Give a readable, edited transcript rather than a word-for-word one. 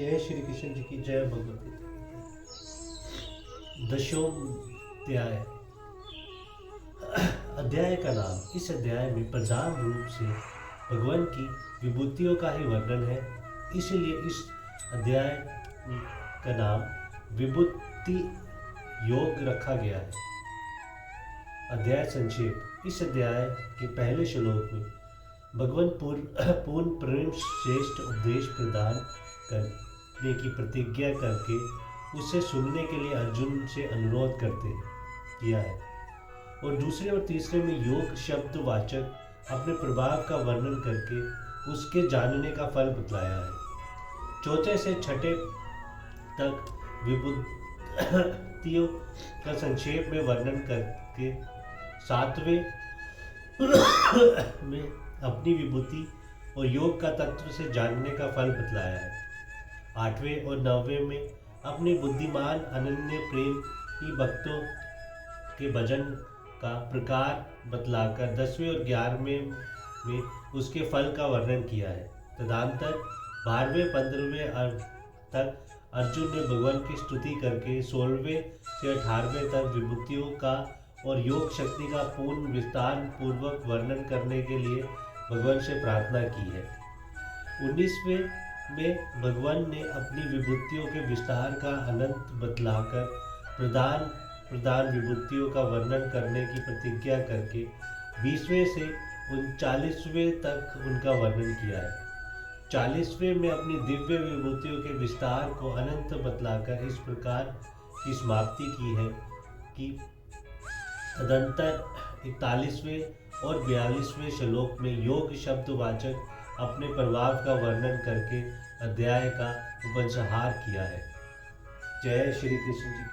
जय श्री कृष्ण जी की जय। भगवत गीता। दशोध्याय। अध्याय का नाम। इस अध्याय में प्रधान रूप से भगवान की विभूतियों का ही वर्णन है, इसलिए इस अध्याय का नाम विभूति योग रखा गया है। अध्याय संक्षेप। इस अध्याय के पहले श्लोक में भगवान पूर्ण प्रेम श्रेष्ठ उपदेश प्रदान करने की प्रतिज्ञा करके उसे सुनने के लिए अर्जुन से अनुरोध किया है, और दूसरे और तीसरे में योग शब्द वाचक अपने प्रभाव का वर्णन करके उसके जानने का फल बतलाया है। चौथे से छठे तक विभूतियों का संक्षेप में वर्णन करके सातवें में अपनी विभूति और योग का तत्व से जानने का फल बतलाया है। आठवें और नौवें में अपने बुद्धिमान अनन्य प्रेम की भक्तों के भजन का प्रकार बतलाकर 10वें और 11वें में उसके फल का वर्णन किया है। तदनंतर 12वें 15वें तक अर्जुन ने भगवान की स्तुति करके 16वें से 18वें तक विभूतियों का और योग शक्ति का पूर्ण विस्तार पूर्वक वर्णन करने के लिए भगवान से प्रार्थना की है। 19वें में भगवान ने अपनी विभूतियों के विस्तार का अनंत बतलाकर प्रधान विभूतियों का वर्णन करने की प्रतिज्ञा करके 20वें से 39वें तक उनका वर्णन किया है। 40वें में अपनी दिव्य विभूतियों के विस्तार को अनंत बतलाकर इस प्रकार की समाप्ति की है कि तदंतर 41वें और 42वें श्लोक में योग शब्दवाचक अपने प्रभाव का वर्णन करके अध्याय का उपसंहार किया है। जय श्री कृष्ण जी की।